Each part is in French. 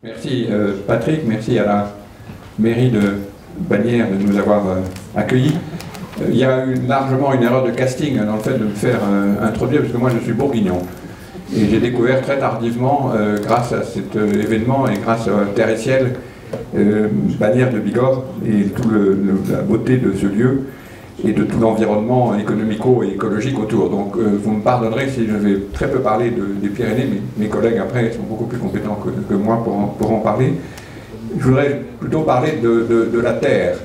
Merci Patrick, merci à la mairie de Bagnères de nous avoir accueillis. Il y a eu largement une erreur de casting dans le fait de me faire introduire, parce que moi je suis bourguignon. Et j'ai découvert très tardivement, grâce à cet événement et grâce à Terre et Ciel, Bagnères de Bigorre et toute la beauté de ce lieu et de tout l'environnement économico et écologique autour. Donc vous me pardonnerez si je vais très peu parler des Pyrénées, mais mes collègues après sont beaucoup plus compétents que moi pour en parler. Je voudrais plutôt parler de la terre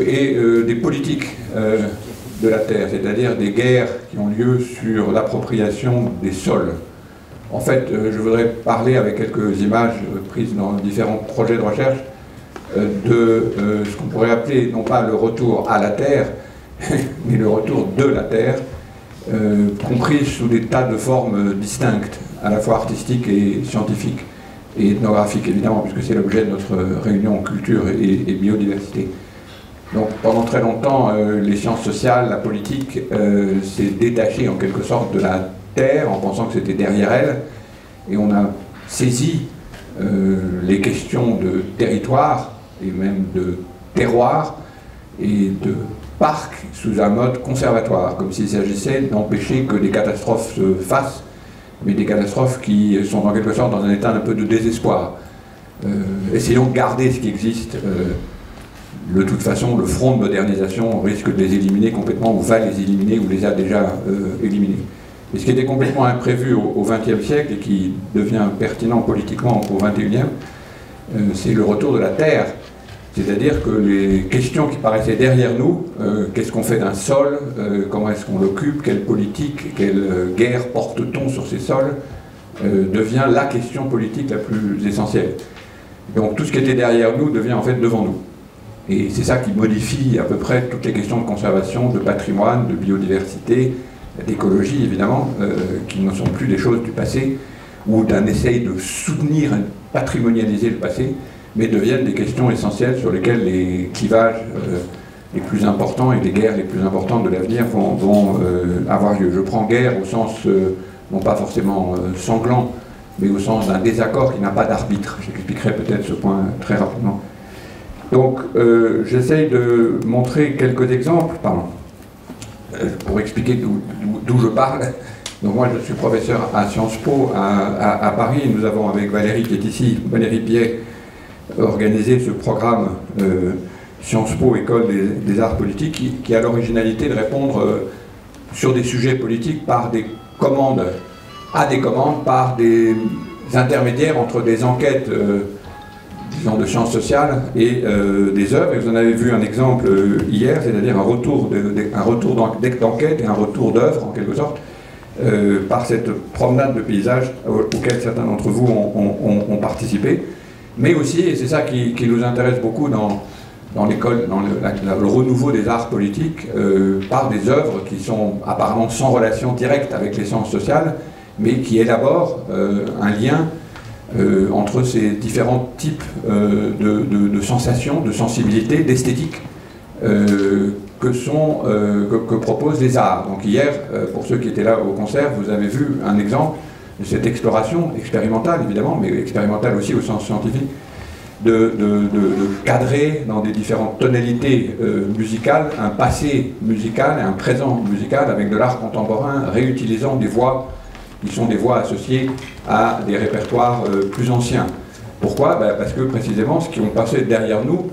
et des politiques de la terre, c'est-à-dire des guerres qui ont lieu sur l'appropriation des sols. En fait, je voudrais parler avec quelques images prises dans différents projets de recherche de ce qu'on pourrait appeler, non pas le retour à la terre, mais le retour de la terre, compris sous des tas de formes distinctes, à la fois artistiques et scientifiques, et ethnographiques évidemment, puisque c'est l'objet de notre réunion culture et biodiversité. Donc pendant très longtemps, les sciences sociales, la politique, s'est détachée en quelque sorte de la terre, en pensant que c'était derrière elle, et on a saisi les questions de territoire, et même de terroir, et de parc sous un mode conservatoire, comme s'il s'agissait d'empêcher que des catastrophes se fassent, mais des catastrophes qui sont en quelque sorte dans un état un peu de désespoir. Essayons de garder ce qui existe. De toute façon, le front de modernisation risque de les éliminer complètement, ou va les éliminer, ou les a déjà éliminés. Et ce qui était complètement imprévu au XXe siècle, et qui devient pertinent politiquement au XXIe, c'est le retour de la terre. C'est-à-dire que les questions qui paraissaient derrière nous, qu'est-ce qu'on fait d'un sol, comment est-ce qu'on l'occupe, quelle politique, quelle guerre porte-t-on sur ces sols, devient la question politique la plus essentielle. Donc tout ce qui était derrière nous devient en fait devant nous. Et c'est ça qui modifie à peu près toutes les questions de conservation, de patrimoine, de biodiversité, d'écologie évidemment, qui ne sont plus des choses du passé, ou d'un essai de soutenir, patrimonialiser le passé, mais deviennent des questions essentielles sur lesquelles les clivages les plus importants et les guerres les plus importantes de l'avenir vont avoir lieu. Je prends guerre au sens, non pas forcément sanglant, mais au sens d'un désaccord qui n'a pas d'arbitre. J'expliquerai peut-être ce point très rapidement. Donc, j'essaye de montrer quelques exemples, pour expliquer d'où je parle. Donc moi, je suis professeur à Sciences Po à Paris. Nous avons, avec Valérie qui est ici, Valérie Piet, organisé ce programme Sciences Po, École des arts politiques, qui a l'originalité de répondre sur des sujets politiques par des commandes, par des intermédiaires entre des enquêtes disons de sciences sociales et des œuvres. Et vous en avez vu un exemple hier, c'est-à-dire un retour d'enquête et un retour d'œuvre en quelque sorte, par cette promenade de paysages auquel certains d'entre vous ont participé. Mais aussi, et c'est ça qui nous intéresse beaucoup dans l'école, dans le renouveau des arts politiques, par des œuvres qui sont apparemment sans relation directe avec les sciences sociales, mais qui élaborent un lien entre ces différents types de sensations, de sensibilité, d'esthétique que proposent les arts. Donc hier, pour ceux qui étaient là au concert, vous avez vu un exemple de cette exploration, expérimentale évidemment, mais expérimentale aussi au sens scientifique, de cadrer dans des différentes tonalités musicales, un passé musical et un présent musical avec de l'art contemporain, réutilisant des voix qui sont des voix associées à des répertoires plus anciens. Pourquoi? Parce que précisément ce qui ont passé derrière nous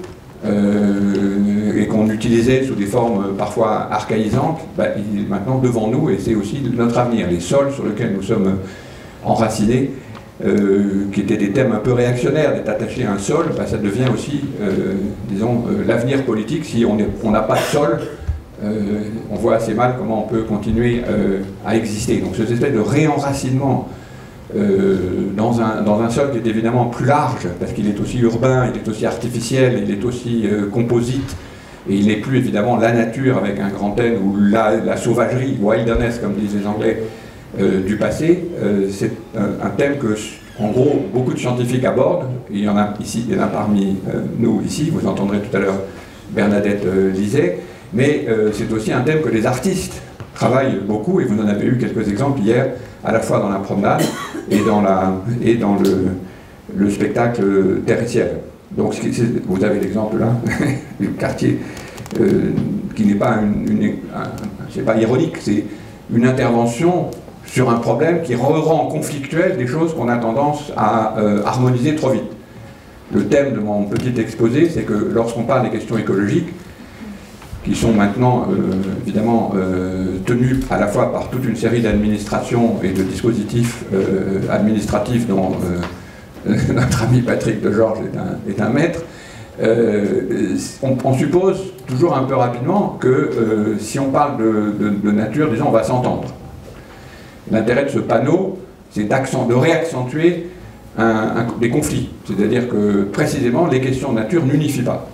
et qu'on utilisait sous des formes parfois archaïsantes, il est maintenant devant nous, et c'est aussi notre avenir. Les sols sur lesquels nous sommes enracinés, qui étaient des thèmes un peu réactionnaires, d'être attaché à un sol, ça devient aussi, disons, l'avenir politique. Si on n'a pas de sol, on voit assez mal comment on peut continuer à exister. Donc cette espèce de réenracinement dans un sol qui est évidemment plus large, parce qu'il est aussi urbain, il est aussi artificiel, il est aussi composite, et il n'est plus évidemment la nature avec un grand N, ou la sauvagerie, wilderness comme disent les Anglais, du passé. C'est un thème que, en gros, beaucoup de scientifiques abordent. Il y en a ici, il y en a parmi nous ici, vous entendrez tout à l'heure Bernadette Lisset, mais c'est aussi un thème que les artistes travaillent beaucoup, et vous en avez eu quelques exemples hier, à la fois dans la promenade et dans le spectacle terrestriel. Donc vous avez l'exemple là, du quartier qui n'est pas c'est pas ironique, c'est une intervention sur un problème qui rend conflictuel des choses qu'on a tendance à harmoniser trop vite. Le thème de mon petit exposé, c'est que lorsqu'on parle des questions écologiques, qui sont maintenant évidemment tenues à la fois par toute une série d'administrations et de dispositifs administratifs dont notre ami Patrick de Georges est un maître, on suppose toujours un peu rapidement que si on parle de nature, disons, on va s'entendre. L'intérêt de ce panneau, c'est de réaccentuer des conflits. C'est-à-dire que, précisément, les questions de nature n'unifient pas.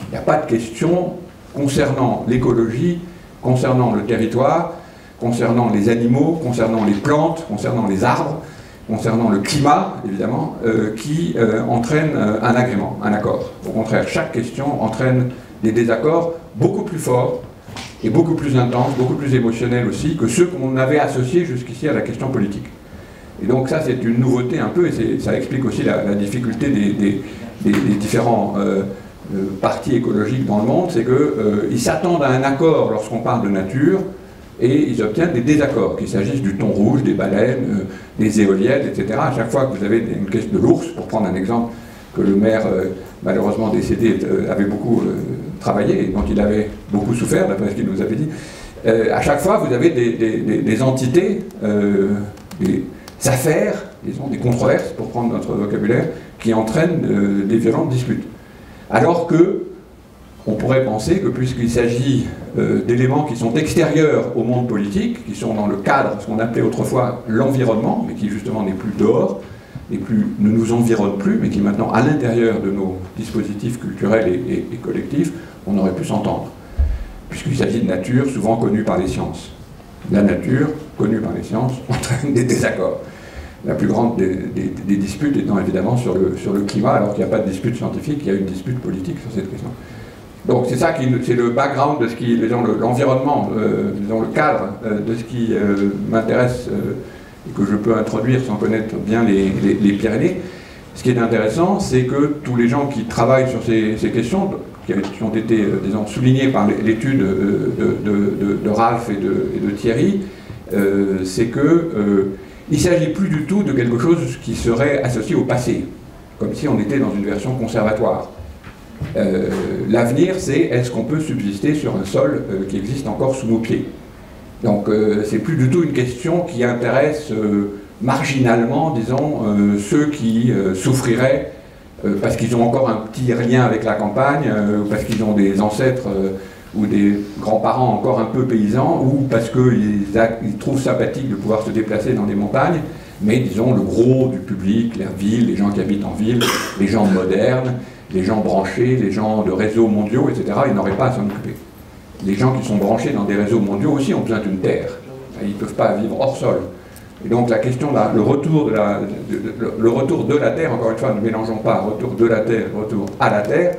Il n'y a pas de questions concernant l'écologie, concernant le territoire, concernant les animaux, concernant les plantes, concernant les arbres, concernant le climat, évidemment, qui entraînent un agrément, un accord. Au contraire, chaque question entraîne des désaccords beaucoup plus forts et beaucoup plus intenses, beaucoup plus émotionnels aussi, que ceux qu'on avait associés jusqu'ici à la question politique. Et donc ça, c'est une nouveauté un peu, et ça explique aussi la difficulté des différents partis écologiques dans le monde, c'est qu'ils s'attendent à un accord lorsqu'on parle de nature, et ils obtiennent des désaccords, qu'il s'agisse du thon rouge, des baleines, des éoliennes, etc. À chaque fois que vous avez une question de l'ours, pour prendre un exemple que le maire, malheureusement décédé, avait beaucoup travaillé, et dont il avait beaucoup souffert, d'après ce qu'il nous avait dit, à chaque fois vous avez des entités, des affaires, disons, des controverses, pour prendre notre vocabulaire, qui entraînent des violentes disputes. Alors que, on pourrait penser que puisqu'il s'agit d'éléments qui sont extérieurs au monde politique, qui sont dans le cadre, ce qu'on appelait autrefois l'environnement, mais qui justement n'est plus dehors, ne nous environne plus, mais qui est maintenant à l'intérieur de nos dispositifs culturels et collectifs, on aurait pu s'entendre. Puisqu'il s'agit de nature souvent connue par les sciences. La nature, connue par les sciences, entraîne des désaccords. La plus grande des disputes étant évidemment sur le climat, alors qu'il n'y a pas de dispute scientifique, il y a une dispute politique sur cette question. Donc c'est ça c'est le background de ce qui, l'environnement, disons le cadre de ce qui m'intéresse et que je peux introduire sans connaître bien les Pyrénées. Ce qui est intéressant, c'est que tous les gens qui travaillent sur ces questions, qui ont été, disons, soulignées par l'étude de Ralph et de Thierry, c'est que il ne s'agit plus du tout de quelque chose qui serait associé au passé, comme si on était dans une version conservatoire. L'avenir, c'est est-ce qu'on peut subsister sur un sol qui existe encore sous nos pieds. Donc c'est plus du tout une question qui intéresse marginalement, disons, ceux qui souffriraient parce qu'ils ont encore un petit lien avec la campagne, parce qu'ils ont des ancêtres ou des grands-parents encore un peu paysans, ou parce qu'ils trouvent sympathique de pouvoir se déplacer dans les montagnes, mais disons le gros du public, la ville, les gens qui habitent en ville, les gens modernes, les gens branchés, les gens de réseaux mondiaux, etc., ils n'auraient pas à s'en occuper. Les gens qui sont branchés dans des réseaux mondiaux aussi ont besoin d'une terre. Ils ne peuvent pas vivre hors sol. Et donc la question, le retour de la terre, encore une fois, ne mélangeons pas retour de la terre, retour à la terre.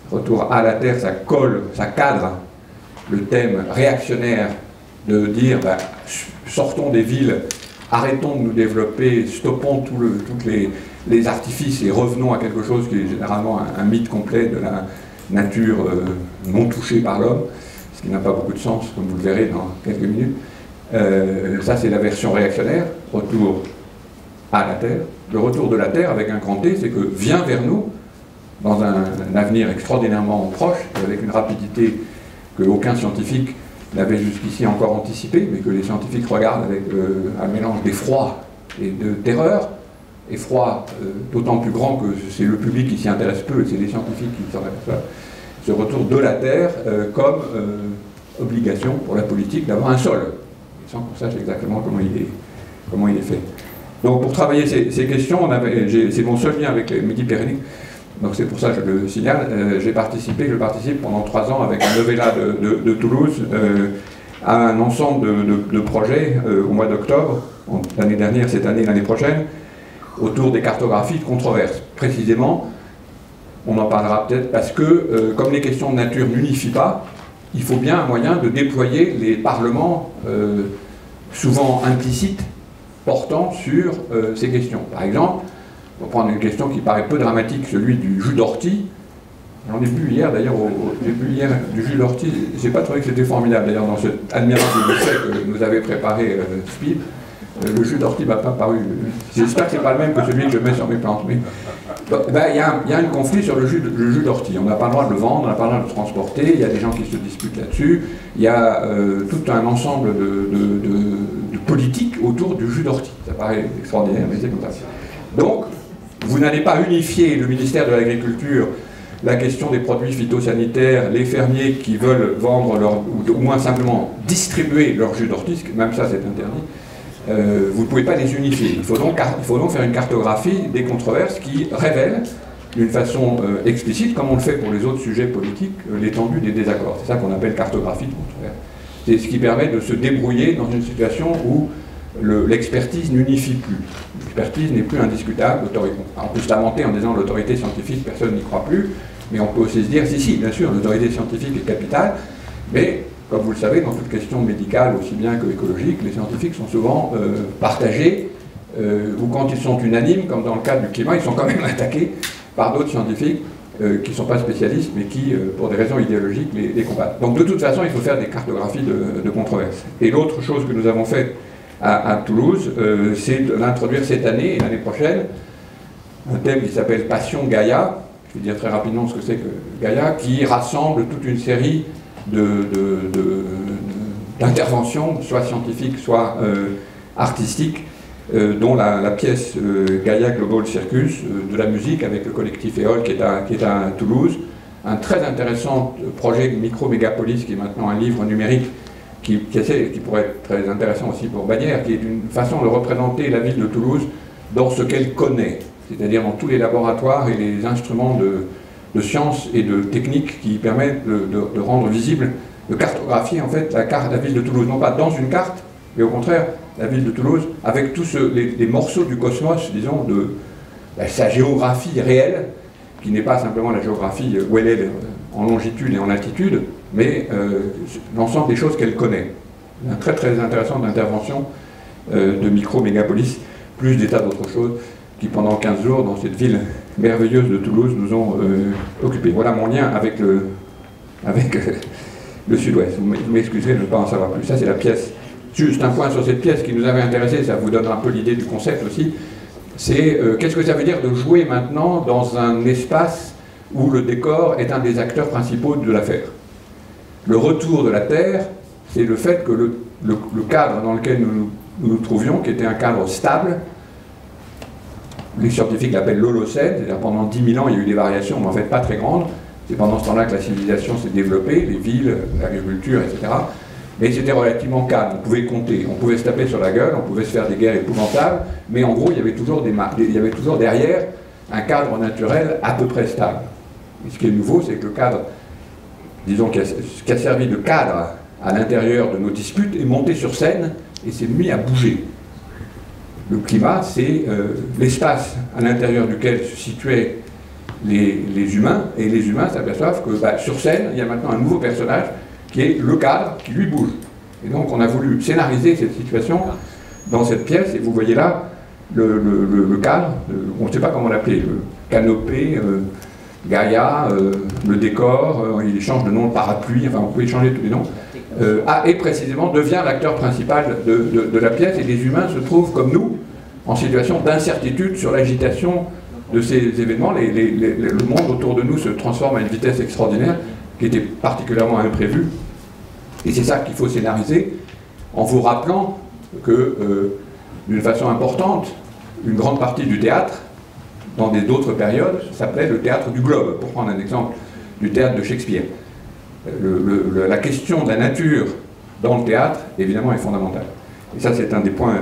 Retour à la terre, ça cadre le thème réactionnaire de dire sortons des villes, arrêtons de nous développer, stoppons tous les artifices et revenons à quelque chose qui est généralement un mythe complet de la nature non touchée par l'homme, ce qui n'a pas beaucoup de sens, comme vous le verrez dans quelques minutes. Ça, c'est la version réactionnaire, retour à la terre. Le retour de la terre, avec un grand T, c'est que vient vers nous, dans un avenir extraordinairement proche, avec une rapidité qu'aucun scientifique n'avait jusqu'ici encore anticipée, mais que les scientifiques regardent avec un mélange d'effroi et de terreur. Effroi d'autant plus grand que c'est le public qui s'y intéresse peu, et c'est les scientifiques qui s'en intéressent. Ce retour de la Terre comme obligation pour la politique d'avoir un sol, sans qu'on sache exactement comment il est fait. Donc pour travailler ces questions, c'est mon seul lien avec les Midi-Pyrénées. Donc c'est pour ça que je le signale. Je participe pendant 3 ans avec un Novella de Toulouse à un ensemble de projets au mois d'octobre, l'année dernière, cette année, l'année prochaine, autour des cartographies de controverses. Précisément, on en parlera peut-être parce que, comme les questions de nature n'unifient pas, il faut bien un moyen de déployer les parlements, souvent implicites, portant sur ces questions. Par exemple, Pour prendre une question qui paraît peu dramatique, celui du jus d'ortie. J'en ai bu hier, d'ailleurs, j'ai bu hier du jus d'ortie. J'ai pas trouvé que c'était formidable, d'ailleurs, dans cet admirable buffet que nous avait préparé Spib. Le jus d'ortie m'a pas paru. J'espère que c'est pas le même que celui que je mets sur mes plantes. Mais il y a un conflit sur le jus d'ortie. On n'a pas le droit de le vendre, on n'a pas le droit de le transporter. Il y a des gens qui se disputent là-dessus. Il y a tout un ensemble de politiques autour du jus d'ortie. Ça paraît extraordinaire, mais c'est comme ça. Donc, vous n'allez pas unifier le ministère de l'Agriculture, la question des produits phytosanitaires, les fermiers qui veulent vendre ou au moins simplement distribuer leur jus d'ortie, même ça c'est interdit. Vous ne pouvez pas les unifier. Il faut donc faire une cartographie des controverses qui révèle d'une façon explicite, comme on le fait pour les autres sujets politiques, l'étendue des désaccords. C'est ça qu'on appelle cartographie de controverses. C'est ce qui permet de se débrouiller dans une situation où l'expertise n'unifie plus. L'expertise n'est plus indiscutable. On peut se lamenter en disant l'autorité scientifique, personne n'y croit plus, mais on peut aussi se dire, si, bien sûr, l'autorité scientifique est capitale, mais comme vous le savez, dans toute question médicale aussi bien que écologique, les scientifiques sont souvent partagés, ou quand ils sont unanimes, comme dans le cas du climat, ils sont quand même attaqués par d'autres scientifiques qui ne sont pas spécialistes, mais qui, pour des raisons idéologiques, les combattent. Donc de toute façon, il faut faire des cartographies de controverses. Et l'autre chose que nous avons faite à Toulouse, c'est d'introduire cette année et l'année prochaine un thème qui s'appelle Passion Gaïa. Je vais dire très rapidement ce que c'est que Gaïa, qui rassemble toute une série d'interventions, soit scientifiques, soit artistiques, dont la pièce Gaïa Global Circus, de la musique avec le collectif EOL qui est à Toulouse, un très intéressant projet Micro-Mégapolis, qui est maintenant un livre numérique qui pourrait être très intéressant aussi pour Bagnères, qui est une façon de représenter la ville de Toulouse dans ce qu'elle connaît, c'est-à-dire dans tous les laboratoires et les instruments de sciences et de techniques qui permettent de rendre visible, de cartographier en fait la ville de Toulouse, non pas dans une carte, mais au contraire la ville de Toulouse avec tous les morceaux du cosmos, disons, de sa géographie réelle, qui n'est pas simplement la géographie où elle est en longitude et en latitude, mais l'ensemble des choses qu'elle connaît. Une très très intéressante intervention de Micro-Mégapolis, plus des tas d'autres choses qui pendant 15 jours dans cette ville merveilleuse de Toulouse nous ont occupés. Voilà mon lien avec le Sud-Ouest. Vous m'excuserez de ne pas en savoir plus. Ça c'est la pièce. Juste un point sur cette pièce qui nous avait intéressé, ça vous donne un peu l'idée du concept aussi. C'est qu'est-ce que ça veut dire de jouer maintenant dans un espace où le décor est un des acteurs principaux de l'affaire. Le retour de la Terre, c'est le fait que le cadre dans lequel nous nous trouvions, qui était un cadre stable, les scientifiques l'appellent l'Holocène, c'est-à-dire pendant 10 000 ans il y a eu des variations, mais en fait pas très grandes. C'est pendant ce temps-là que la civilisation s'est développée, les villes, l'agriculture, etc. Mais c'était relativement calme, on pouvait compter, on pouvait se taper sur la gueule, on pouvait se faire des guerres épouvantables, mais en gros il y avait toujours derrière un cadre naturel à peu près stable. Et ce qui est nouveau, c'est que le cadre, disons, qui a servi de cadre à l'intérieur de nos disputes, est monté sur scène et s'est mis à bouger. Le climat, c'est l'espace à l'intérieur duquel se situaient les humains, et les humains s'aperçoivent que sur scène, il y a maintenant un nouveau personnage qui est le cadre, qui lui bouge. Et donc on a voulu scénariser cette situation dans cette pièce, et vous voyez là le cadre, on ne sait pas comment l'appeler, le canopé, Gaïa, le décor, il change de nom, le parapluie, enfin vous pouvez changer tous les noms, et précisément devient l'acteur principal de la pièce, et les humains se trouvent comme nous en situation d'incertitude sur l'agitation de ces événements. Le monde autour de nous se transforme à une vitesse extraordinaire qui était particulièrement imprévue, et c'est ça qu'il faut scénariser en vous rappelant que d'une façon importante, une grande partie du théâtre dans d'autres périodes s'appelait le théâtre du globe, pour prendre un exemple du théâtre de Shakespeare. La question de la nature dans le théâtre, évidemment, est fondamentale. Et ça, c'est un des points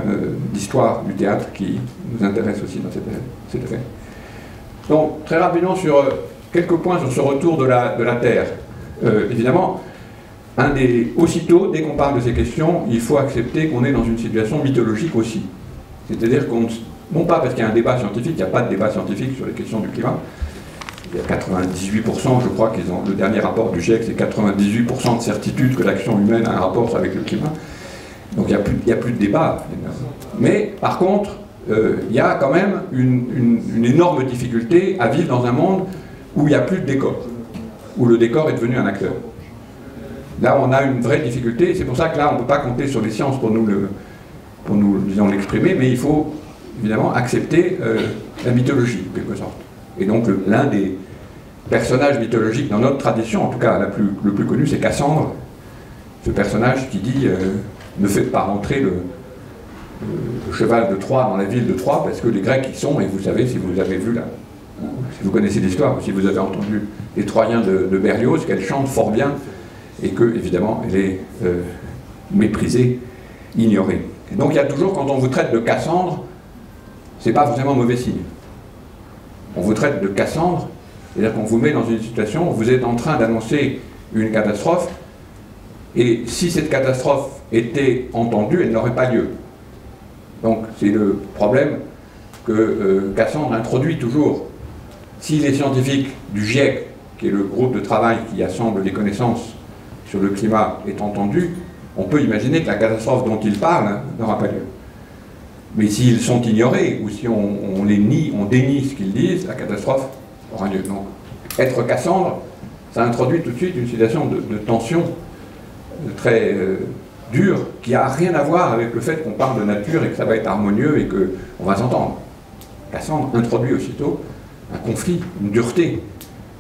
d'histoire du théâtre qui nous intéresse aussi dans cette affaire. Donc, très rapidement, sur quelques points sur ce retour de la Terre. Évidemment, aussitôt, dès qu'on parle de ces questions, il faut accepter qu'on est dans une situation mythologique aussi. C'est-à-dire qu'on, non pas parce qu'il y a un débat scientifique, il n'y a pas de débat scientifique sur les questions du climat. Il y a 98%, je crois, le dernier rapport du GIEC, c'est 98% de certitude que l'action humaine a un rapport avec le climat. Donc il n'y a plus de débat. Mais par contre, il y a quand même une énorme difficulté à vivre dans un monde où il n'y a plus de décor, où le décor est devenu un acteur. Là, on a une vraie difficulté, et c'est pour ça que là, on ne peut pas compter sur les sciences pour nous disons, l'exprimer, mais il faut évidemment accepter la mythologie, en quelque sorte. Et donc, l'un des personnages mythologiques dans notre tradition, en tout cas le plus connu, c'est Cassandre, ce personnage qui dit ne faites pas rentrer le cheval de Troie dans la ville de Troie, parce que les Grecs y sont, et vous savez, si vous avez vu là, si vous connaissez l'histoire, si vous avez entendu les Troyens de Berlioz, qu'elle chante fort bien, et que, évidemment, elle est méprisée, ignorée. Et donc il y a toujours, quand on vous traite de Cassandre, c'est pas forcément mauvais signe. On vous traite de Cassandre, c'est-à-dire qu'on vous met dans une situation où vous êtes en train d'annoncer une catastrophe, et si cette catastrophe était entendue, elle n'aurait pas lieu. Donc c'est le problème que Cassandre introduit toujours. Si les scientifiques du GIEC, qui est le groupe de travail qui assemble les connaissances sur le climat, est entendu, on peut imaginer que la catastrophe dont ils parlent n'aura pas lieu. Mais s'ils sont ignorés, ou si on les nie, on dénie ce qu'ils disent, la catastrophe aura lieu. Donc, être Cassandre, ça introduit tout de suite une situation de tension très dure, qui n'a rien à voir avec le fait qu'on parle de nature et que ça va être harmonieux et qu'on va s'entendre. Cassandre introduit aussitôt un conflit, une dureté,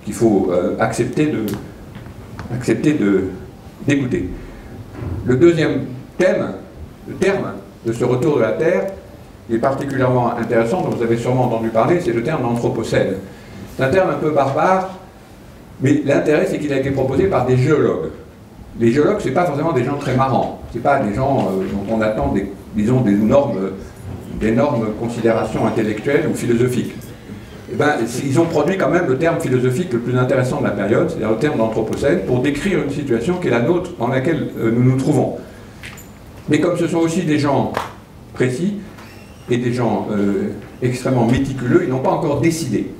qu'il faut accepter d'écouter. Le deuxième terme de ce retour de la Terre, qui est particulièrement intéressant, dont vous avez sûrement entendu parler, c'est le terme d'anthropocène. C'est un terme un peu barbare, mais l'intérêt c'est qu'il a été proposé par des géologues. Les géologues, ce n'est pas forcément des gens très marrants, ce n'est pas des gens dont on attend d'énormes considérations intellectuelles ou philosophiques. Eh ben, ils ont produit quand même le terme philosophique le plus intéressant de la période, c'est-à-dire le terme d'anthropocène, pour décrire une situation qui est la nôtre, dans laquelle nous nous trouvons. Mais comme ce sont aussi des gens précis et des gens extrêmement méticuleux, ils n'ont pas encore décidé.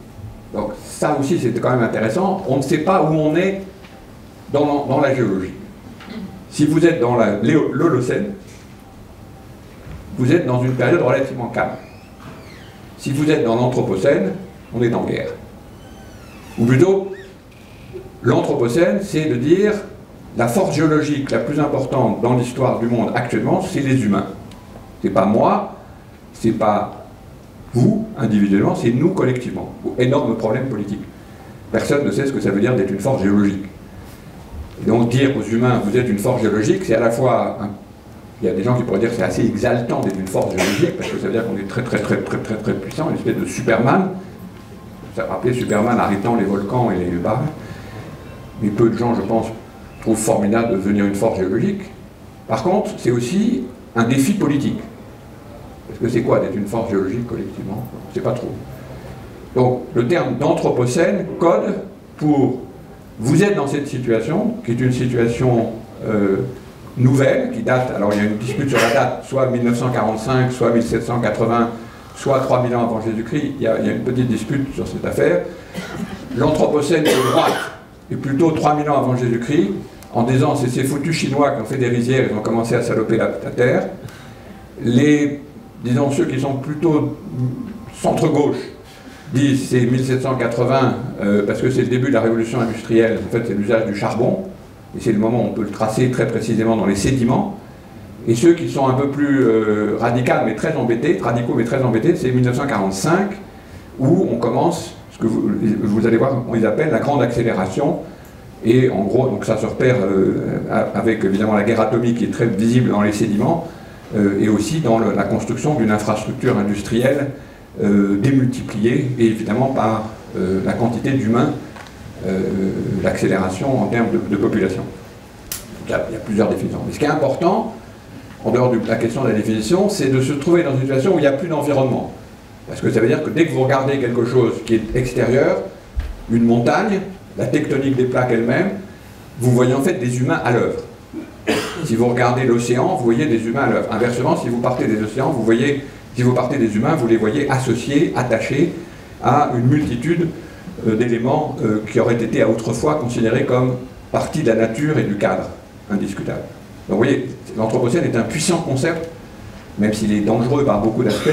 Donc ça aussi c'était quand même intéressant, on ne sait pas où on est dans la géologie. Si vous êtes dans l'Holocène, vous êtes dans une période relativement calme. Si vous êtes dans l'Anthropocène, on est en guerre. Ou plutôt, l'Anthropocène, c'est de dire la force géologique la plus importante dans l'histoire du monde actuellement, c'est les humains. C'est pas moi, c'est pas vous individuellement, c'est nous collectivement. Énorme problème politique. Personne ne sait ce que ça veut dire d'être une force géologique. Et donc dire aux humains, vous êtes une force géologique, c'est à la fois... Il y a des gens qui pourraient dire que c'est assez exaltant d'être une force géologique, parce que ça veut dire qu'on est très puissant, une espèce de Superman. Ça rappelait Superman arrêtant les volcans et les barres. Mais peu de gens, je pense, trouvent formidable de devenir une force géologique. Par contre, c'est aussi un défi politique. Parce que c'est quoi d'être une force géologique collectivement? On ne sait pas trop. Donc le terme d'anthropocène code pour vous êtes dans cette situation, qui est une situation nouvelle, qui date, alors il y a une dispute sur la date, soit 1945, soit 1780, soit 3000 ans avant Jésus-Christ, il y a une petite dispute sur cette affaire. L'anthropocène de droite est plutôt 3000 ans avant Jésus-Christ, en disant c'est ces foutus Chinois qui ont fait des rizières, ils ont commencé à saloper la Terre. Disons ceux qui sont plutôt centre-gauche disent c'est 1780 parce que c'est le début de la révolution industrielle, en fait c'est l'usage du charbon, et c'est le moment où on peut le tracer très précisément dans les sédiments. Et ceux qui sont un peu plus radicaux mais très embêtés, c'est 1945, où on commence, ce que vous allez voir, on les appelle la grande accélération, et en gros, donc ça se repère avec évidemment la guerre atomique qui est très visible dans les sédiments, et aussi dans la construction d'une infrastructure industrielle démultipliée, et évidemment par la quantité d'humains, l'accélération en termes de population. Il y a plusieurs définitions. Mais ce qui est important, en dehors de la question de la définition, c'est de se trouver dans une situation où il n'y a plus d'environnement. Parce que ça veut dire que dès que vous regardez quelque chose qui est extérieur, une montagne, la tectonique des plaques elle-même, vous voyez en fait des humains à l'œuvre. Si vous regardez l'océan, vous voyez des humains à l'œuvre. Inversement, si vous partez des océans, si vous partez des humains, vous les voyez associés, attachés à une multitude d'éléments qui auraient été autrefois considérés comme partie de la nature et du cadre, indiscutable. Donc vous voyez, l'anthropocène est un puissant concept, même s'il est dangereux par beaucoup d'aspects,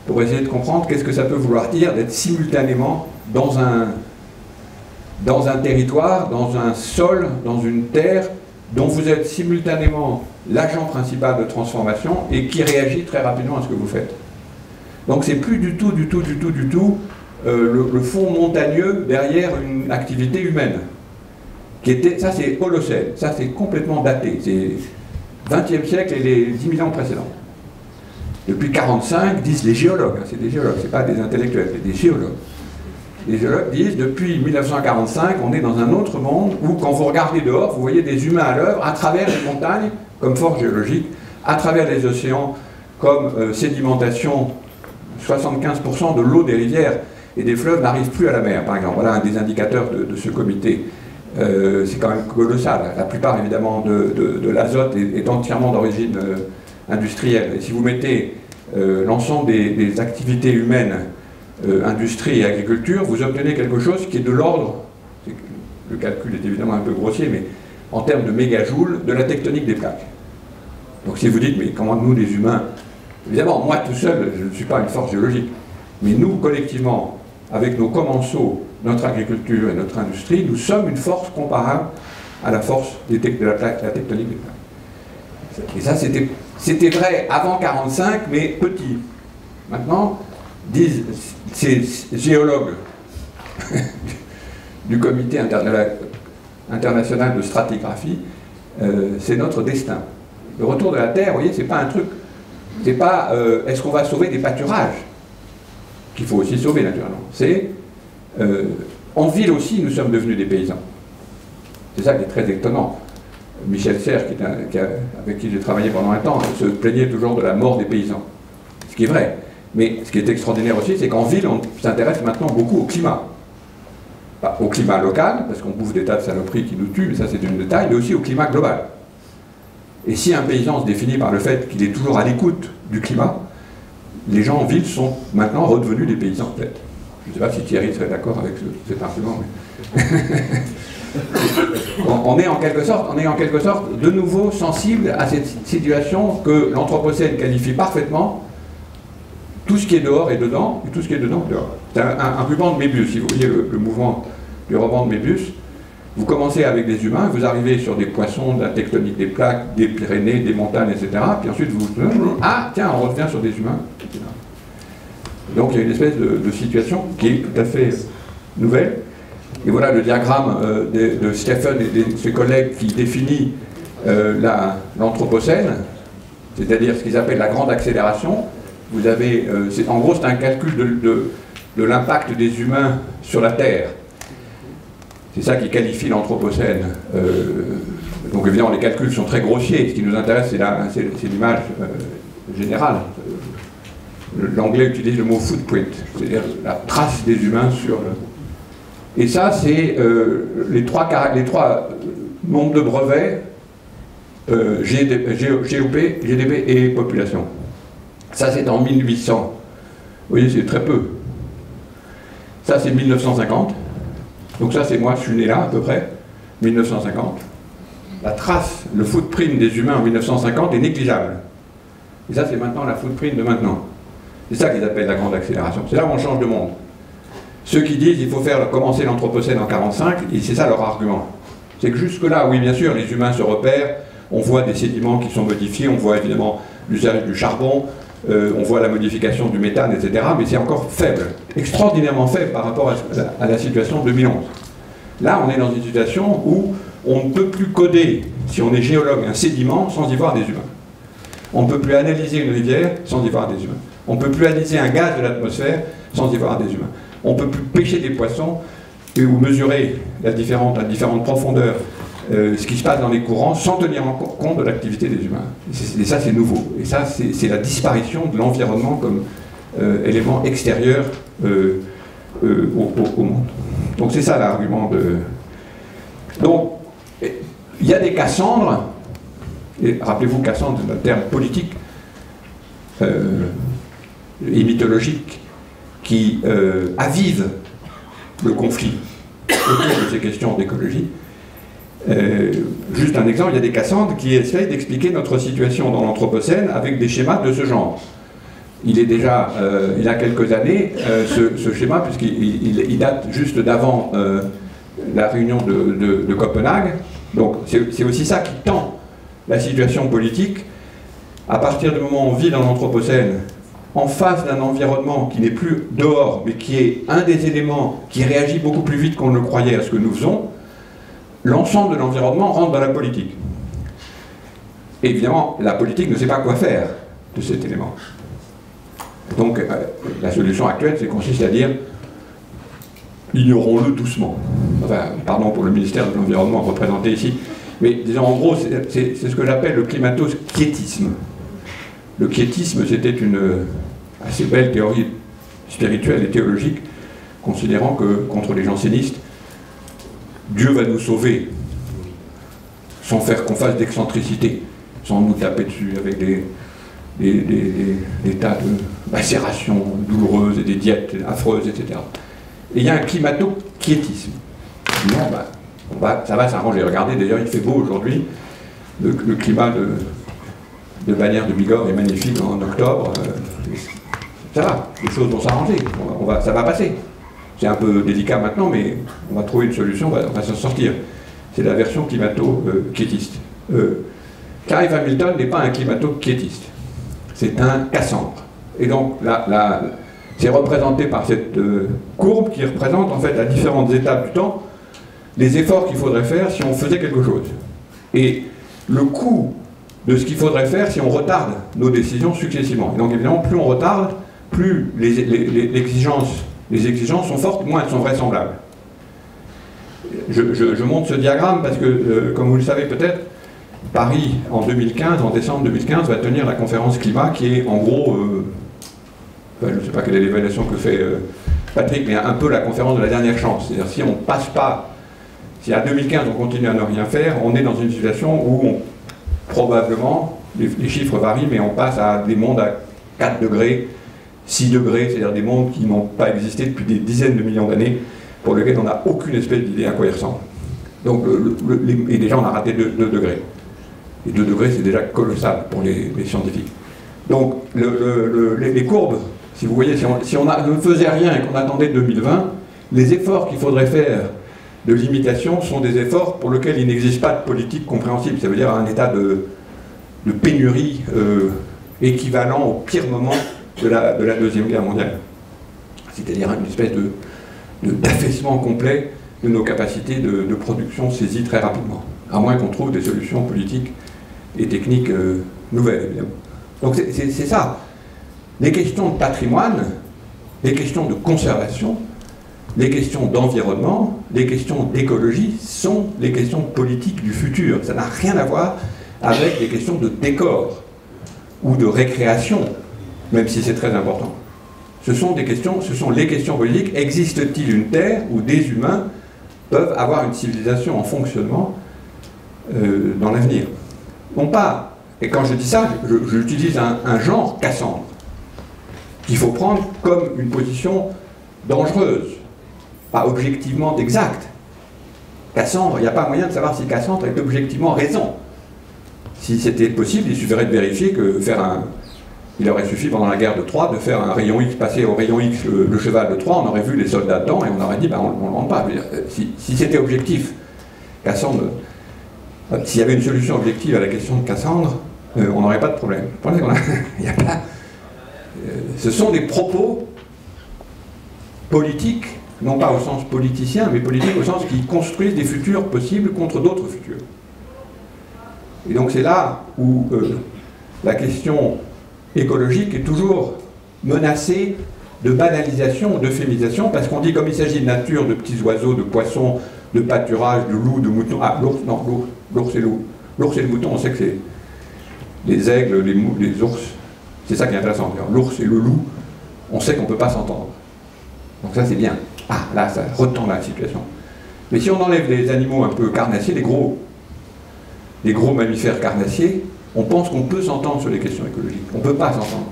pour essayer de comprendre qu'est-ce que ça peut vouloir dire d'être simultanément dans un territoire, dans un sol, dans une terre, dont vous êtes simultanément l'agent principal de transformation et qui réagit très rapidement à ce que vous faites. Donc c'est plus du tout le fond montagneux derrière une activité humaine. Ça c'est Holocène, ça c'est complètement daté, c'est 20e siècle et les 10 000 ans précédents. Depuis 1945, disent les géologues, hein, c'est des géologues, c'est pas des intellectuels, c'est des géologues. Les géologues disent, depuis 1945, on est dans un autre monde où, quand vous regardez dehors, vous voyez des humains à l'œuvre à travers les montagnes, comme force géologique, à travers les océans, comme sédimentation. 75% de l'eau des rivières et des fleuves n'arrive plus à la mer, par exemple. Voilà un des indicateurs de ce comité. C'est quand même colossal. La plupart, évidemment, de l'azote est entièrement d'origine industrielle. Et si vous mettez l'ensemble des activités humaines, industrie et agriculture, vous obtenez quelque chose qui est de l'ordre, le calcul est évidemment un peu grossier, mais en termes de mégajoules, de la tectonique des plaques. Donc si vous dites, mais comment nous, les humains, évidemment, moi tout seul, je ne suis pas une force géologique, mais nous, collectivement, avec nos commensaux, notre agriculture et notre industrie, nous sommes une force comparable à la force de la tectonique des plaques. Et ça, c'était vrai avant 1945, mais petit. Maintenant, disent ces géologues du comité international de stratigraphie, c'est notre destin. Le retour de la Terre, vous voyez, c'est pas un truc, c'est pas est-ce qu'on va sauver des pâturages, qu'il faut aussi sauver naturellement. C'est en ville aussi, nous sommes devenus des paysans. C'est ça qui est très étonnant. Michel Serres, avec qui j'ai travaillé pendant un temps, se plaignait toujours de la mort des paysans. Ce qui est vrai. Mais ce qui est extraordinaire aussi, c'est qu'en ville, on s'intéresse maintenant beaucoup au climat. Pas au climat local, parce qu'on bouffe des tas de saloperies qui nous tuent, mais ça c'est un détail, mais aussi au climat global. Et si un paysan se définit par le fait qu'il est toujours à l'écoute du climat, les gens en ville sont maintenant redevenus des paysans, peut-être. Je ne sais pas si Thierry serait d'accord avec cet argument, mais... on est en quelque sorte de nouveau sensible à cette situation que l'Anthropocène qualifie parfaitement. Tout ce qui est dehors est dedans, et tout ce qui est dedans est dehors. C'est un ruban de Mébius, si vous voyez le mouvement du ruban de Mébius. Vous commencez avec des humains, vous arrivez sur des poissons, de la tectonique des plaques, des Pyrénées, des montagnes, etc. Puis ensuite vous... Ah, tiens, on revient sur des humains, etc. Donc il y a une espèce de situation qui est tout à fait nouvelle. Et voilà le diagramme de Stephen et de ses collègues qui définit l'Anthropocène, c'est-à-dire ce qu'ils appellent la grande accélération. Vous avez, en gros, c'est un calcul de l'impact des humains sur la Terre. C'est ça qui qualifie l'Anthropocène. Donc évidemment, les calculs sont très grossiers. Ce qui nous intéresse, c'est l'image générale. L'anglais utilise le mot footprint, c'est-à-dire la trace des humains sur le... Et ça, c'est les trois nombres de brevets, GOP, GDP et population. Ça, c'est en 1800. Vous voyez, c'est très peu. Ça, c'est 1950. Donc ça, c'est moi, je suis né là, à peu près, 1950. La trace, le footprint des humains en 1950 est négligeable. Et ça, c'est maintenant la footprint de maintenant. C'est ça qu'ils appellent la grande accélération. C'est là où on change de monde. Ceux qui disent qu'il faut commencer l'Anthropocène en 1945, et c'est ça leur argument. C'est que jusque-là, oui, bien sûr, les humains se repèrent, on voit des sédiments qui sont modifiés, on voit évidemment l'usage du charbon, on voit la modification du méthane, etc. Mais c'est encore faible, extraordinairement faible par rapport à la situation de 2011. Là, on est dans une situation où on ne peut plus coder, si on est géologue, un sédiment sans y voir des humains. On ne peut plus analyser une rivière sans y voir des humains. On ne peut plus analyser un gaz de l'atmosphère sans y voir des humains. On ne peut plus pêcher des poissons ou mesurer à différentes profondeurs ce qui se passe dans les courants sans tenir en compte de l'activité des humains. Et ça, c'est nouveau. Et ça, c'est la disparition de l'environnement comme élément extérieur au monde. Donc c'est ça l'argument de... Donc, il y a des Cassandres, et rappelez-vous, Cassandre, c'est un terme politique et mythologique qui avive le conflit autour de ces questions d'écologie. Juste un exemple, il y a des Cassandres qui essayent d'expliquer notre situation dans l'Anthropocène avec des schémas de ce genre. il est déjà, il a quelques années, ce schéma, puisqu'il date juste d'avant la réunion de Copenhague. Donc c'est aussi ça qui tend la situation politique. À partir du moment où on vit dans l'Anthropocène, en face d'un environnement qui n'est plus dehors, mais qui est un des éléments qui réagit beaucoup plus vite qu'on ne le croyait à ce que nous faisons, l'ensemble de l'environnement rentre dans la politique. Et évidemment, la politique ne sait pas quoi faire de cet élément. Donc la solution actuelle, c'est consiste à dire ignorons-le doucement. Enfin, pardon pour le ministère de l'Environnement représenté ici, mais disons en gros, c'est ce que j'appelle le climato-quiétisme. Le quiétisme, c'était une assez belle théorie spirituelle et théologique, considérant que, contre les jansénistes, Dieu va nous sauver, sans faire qu'on fasse d'excentricité, sans nous taper dessus avec des tas de macérations douloureuses et des diètes affreuses, etc. Et il y a un climato-quiétisme. Non, ça va s'arranger. Regardez, d'ailleurs, il fait beau aujourd'hui. Le climat de Bagnères de Bigorre est magnifique en octobre. Ça va, les choses vont s'arranger. Ça va passer. C'est un peu délicat maintenant, mais on va trouver une solution, on va s'en sortir. C'est la version climato-quiétiste. Clive Hamilton n'est pas un climato-quiétiste. C'est un Cassandre. Et donc, c'est représenté par cette courbe qui représente, en fait, à différentes étapes du temps, les efforts qu'il faudrait faire si on faisait quelque chose. Et le coût de ce qu'il faudrait faire si on retarde nos décisions successivement. Et donc, évidemment, plus on retarde, plus les exigences sont fortes, moins elles sont vraisemblables. Je montre ce diagramme parce que, comme vous le savez peut-être, Paris, en décembre 2015, va tenir la conférence climat qui est en gros, je ne sais pas quelle est l'évaluation que fait Patrick, mais un peu la conférence de la dernière chance. C'est-à-dire si on ne passe pas, si à 2015 on continue à ne rien faire, on est dans une situation où probablement, les chiffres varient, mais on passe à des mondes à 4 degrés, 6 degrés, c'est-à-dire des mondes qui n'ont pas existé depuis des dizaines de millions d'années, pour lesquels on n'a aucune espèce d'idée à quoi ils ressemblent. Donc, et déjà on a raté 2 degrés. Et 2 degrés, c'est déjà colossal pour les scientifiques. Donc, les courbes, si vous voyez, si on ne faisait rien et qu'on attendait 2020, les efforts qu'il faudrait faire de limitation sont des efforts pour lesquels il n'existe pas de politique compréhensible. Ça veut dire un état de pénurie équivalent au pire moment de la Deuxième Guerre mondiale. C'est-à-dire une espèce d'affaissement complet de nos capacités de production saisies très rapidement, à moins qu'on trouve des solutions politiques et techniques nouvelles, évidemment. Donc c'est ça. Les questions de patrimoine, les questions de conservation, les questions d'environnement, les questions d'écologie sont les questions politiques du futur. Ça n'a rien à voir avec les questions de décor ou de récréation, même si c'est très important. Ce sont les questions politiques. Existe-t-il une Terre où des humains peuvent avoir une civilisation en fonctionnement dans l'avenir? Non pas, et quand je dis ça, j'utilise un genre Cassandre, qu'il faut prendre comme une position dangereuse, pas objectivement exacte. Cassandre, il n'y a pas moyen de savoir si Cassandre est objectivement raison. Si c'était possible, il suffirait de vérifier que il aurait suffi pendant la guerre de Troie de faire un rayon X, passer au rayon X le cheval de Troie, on aurait vu les soldats dedans et on aurait dit, ben, on ne le rend pas. Si c'était objectif, Cassandre, s'il y avait une solution objective à la question de Cassandre, on n'aurait pas de problème. Le problème, il y a pas. Ce sont des propos politiques, non pas au sens politicien, mais politiques au sens qui construisent des futurs possibles contre d'autres futurs. Et donc c'est là où la question écologique est toujours menacée de banalisation, d'euphémisation, parce qu'on dit comme il s'agit de nature, de petits oiseaux, de poissons, de pâturage, de loups, de moutons. Ah, l'ours, non, l'ours et loup. L'ours et le mouton, on sait que c'est les aigles, les ours. C'est ça qui est intéressant. L'ours et le loup, on sait qu'on ne peut pas s'entendre. Donc ça c'est bien. Ah, là, ça retend la situation. Mais si on enlève les animaux un peu carnassiers, les gros mammifères carnassiers, on pense qu'on peut s'entendre sur les questions écologiques. On ne peut pas s'entendre.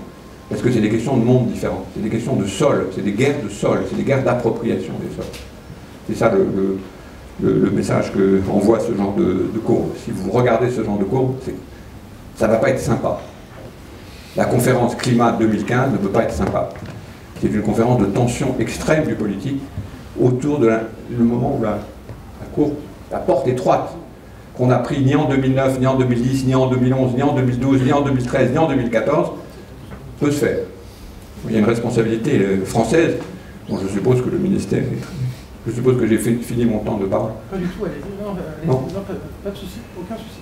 Parce que c'est des questions de mondes différents. C'est des questions de sol, c'est des guerres de sol, c'est des guerres d'appropriation des sols. C'est ça le message qu'envoie ce genre de courbe. Si vous regardez ce genre de courbe, ça ne va pas être sympa. La conférence climat 2015 ne peut pas être sympa. C'est une conférence de tension extrême du politique autour de le moment où la porte étroite qu'on n'a pris ni en 2009, ni en 2010, ni en 2011, ni en 2012, ni en 2013, ni en 2014, peut se faire. Il y a une responsabilité française, dont je suppose que le ministère est... Je suppose que j'ai fini mon temps de parole. Pas du tout, allez-y. Non, pas de souci, aucun souci.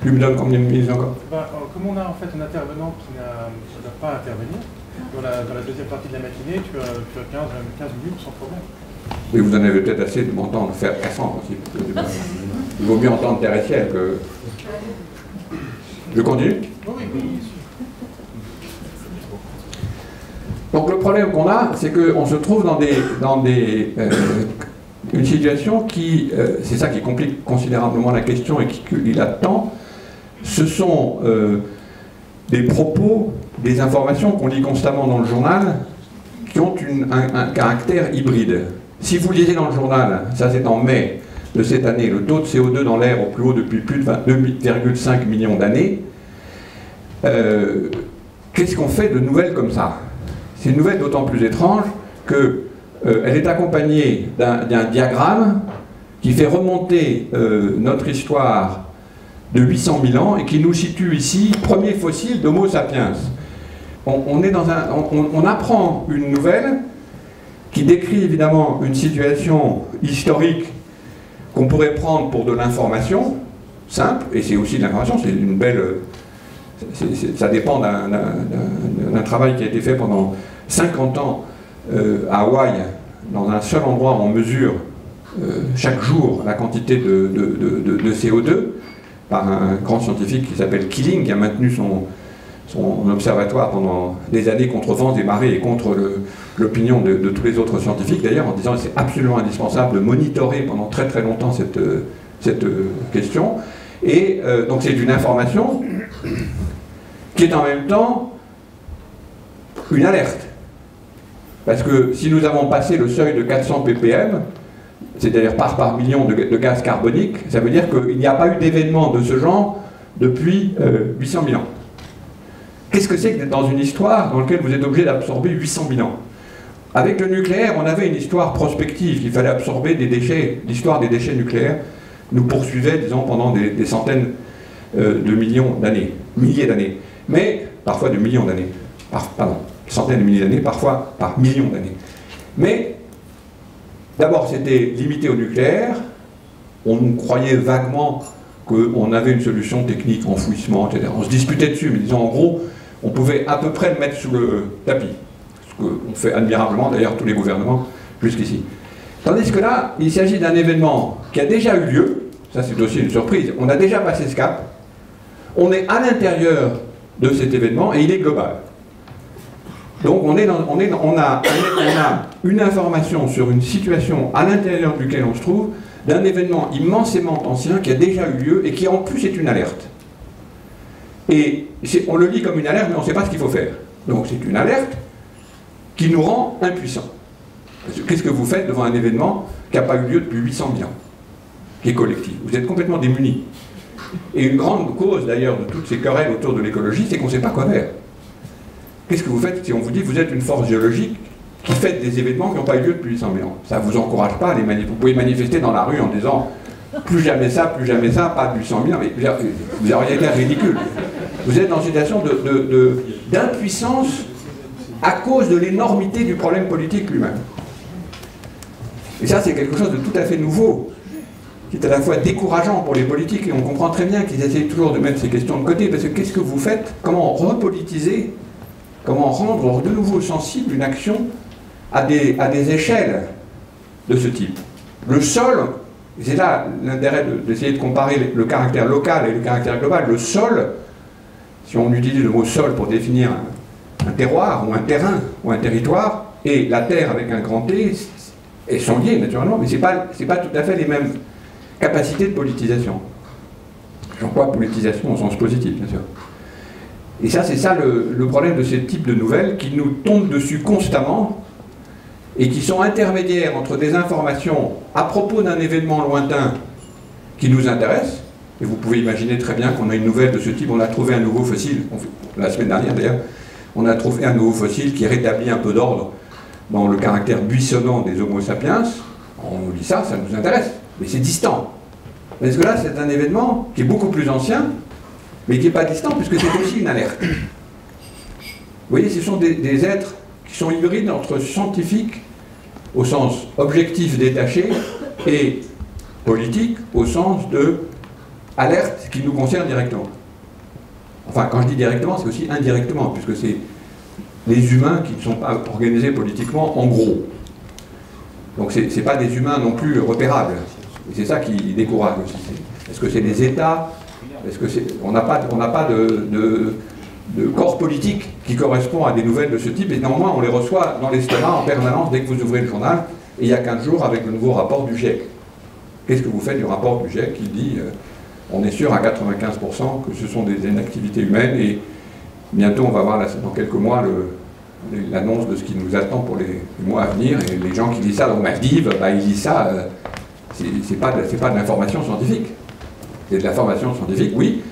Tu me donnes combien de minutes encore? Comme on a en fait un intervenant qui ne va pas intervenir, dans la deuxième partie de la matinée, tu as 15 minutes sans problème. Mais vous en avez peut-être assez de m'entendre faire Cassandre aussi. Il vaut mieux entendre Terre et Ciel que... Je continue? Oui. Donc le problème qu'on a, c'est qu'on se trouve dans une situation qui... c'est ça qui complique considérablement la question et qui l'attend. Ce sont des propos, des informations qu'on lit constamment dans le journal qui ont un caractère hybride. Si vous lisez dans le journal, ça c'est en mai de cette année, le taux de CO2 dans l'air au plus haut depuis plus de 2,5 millions d'années, qu'est-ce qu'on fait de nouvelles comme ça? C'est une nouvelle d'autant plus étrange qu'elle est accompagnée d'un diagramme qui fait remonter notre histoire de 800 000 ans et qui nous situe ici, premier fossile d'Homo sapiens. On apprend une nouvelle qui décrit évidemment une situation historique qu'on pourrait prendre pour de l'information simple, et c'est aussi de l'information, c'est une belle... ça dépend d'un travail qui a été fait pendant 50 ans à Hawaï, dans un seul endroit où on mesure chaque jour la quantité de CO2 par un grand scientifique qui s'appelle Keeling, qui a maintenu son observatoire pendant des années contre vents et marées et contre l'opinion de tous les autres scientifiques, d'ailleurs, en disant que c'est absolument indispensable de monitorer pendant très très longtemps cette question. Et donc c'est une information qui est en même temps une alerte. Parce que si nous avons passé le seuil de 400 ppm, c'est-à-dire par million de gaz carbonique, ça veut dire qu'il n'y a pas eu d'événement de ce genre depuis 800 000 ans. Qu'est-ce que c'est que d'être dans une histoire dans laquelle vous êtes obligé d'absorber 800 000 ans? Avec le nucléaire, on avait une histoire prospective, il fallait absorber des déchets. L'histoire des déchets nucléaires nous poursuivait, disons, pendant des centaines de millions d'années, milliers d'années, mais parfois de millions d'années, pardon, centaines de milliers d'années, parfois par millions d'années. Mais d'abord, c'était limité au nucléaire, on croyait vaguement qu'on avait une solution technique, enfouissement, etc. On se disputait dessus, mais disons en gros, on pouvait à peu près le mettre sous le tapis. Ce qu'on fait admirablement, d'ailleurs, tous les gouvernements jusqu'ici. Tandis que là, il s'agit d'un événement qui a déjà eu lieu, ça c'est aussi une surprise, on a déjà passé ce cap, on est à l'intérieur de cet événement et il est global. Donc on a une information sur une situation à l'intérieur duquel on se trouve, d'un événement immensément ancien qui a déjà eu lieu et qui en plus est une alerte. Et on le lit comme une alerte, mais on ne sait pas ce qu'il faut faire. Donc c'est une alerte qui nous rend impuissants. Qu'est-ce que vous faites devant un événement qui n'a pas eu lieu depuis 800 000 ans, qui est collectif? Vous êtes complètement démunis. Et une grande cause d'ailleurs de toutes ces querelles autour de l'écologie, c'est qu'on ne sait pas quoi faire. Qu'est-ce que vous faites si on vous dit que vous êtes une force géologique qui fait des événements qui n'ont pas eu lieu depuis 800 000 ans? Ça ne vous encourage pas à les manifester. Vous pouvez manifester dans la rue en disant plus jamais ça, pas de 800 000 ans, mais vous auriez l'air ridicule. Vous êtes dans une situation d'impuissance à cause de l'énormité du problème politique lui-même. Et ça, c'est quelque chose de tout à fait nouveau, qui est à la fois décourageant pour les politiques, et on comprend très bien qu'ils essayent toujours de mettre ces questions de côté, parce que qu'est-ce que vous faites? Comment repolitiser? Comment rendre de nouveau sensible une action à des échelles de ce type? Le sol, c'est là l'intérêt d'essayer de comparer le caractère local et le caractère global. Le sol, si on utilise le mot sol pour définir un terroir ou un terrain ou un territoire, et la terre avec un grand T, elles sont liées naturellement, mais ce n'est pas tout à fait les mêmes capacités de politisation. J'emploie politisation au sens positif, bien sûr. Et ça, c'est ça le problème de ce type de nouvelles qui nous tombent dessus constamment et qui sont intermédiaires entre des informations à propos d'un événement lointain qui nous intéresse, Et vous pouvez imaginer très bien qu'on a une nouvelle de ce type. On a trouvé un nouveau fossile, la semaine dernière d'ailleurs, on a trouvé un nouveau fossile qui rétablit un peu d'ordre dans le caractère buissonnant des Homo sapiens. On nous dit ça, ça nous intéresse, mais c'est distant. Parce que là, c'est un événement qui est beaucoup plus ancien, mais qui n'est pas distant, puisque c'est aussi une alerte. Vous voyez, ce sont des êtres qui sont hybrides entre scientifiques, au sens objectif détaché, et politique, au sens de alerte qui nous concerne directement. Enfin, quand je dis directement, c'est aussi indirectement, puisque c'est les humains qui ne sont pas organisés politiquement en gros. Donc ce n'est pas des humains non plus repérables. Et c'est ça qui décourage aussi. Est-ce que c'est des États? Est-ce que on n'a pas de corps politique qui correspond à des nouvelles de ce type, et néanmoins on les reçoit dans l'estomac en permanence dès que vous ouvrez le journal, et il y a 15 jours avec le nouveau rapport du GIEC. Qu'est-ce que vous faites du rapport du GIEC qui dit on est sûr à 95% que ce sont des inactivités humaines, et bientôt on va voir dans quelques mois l'annonce de ce qui nous attend pour les mois à venir, et les gens qui disent ça dans Maldives, bah, ils disent ça, c'est pas de l'information scientifique. C'est de l'information scientifique, oui,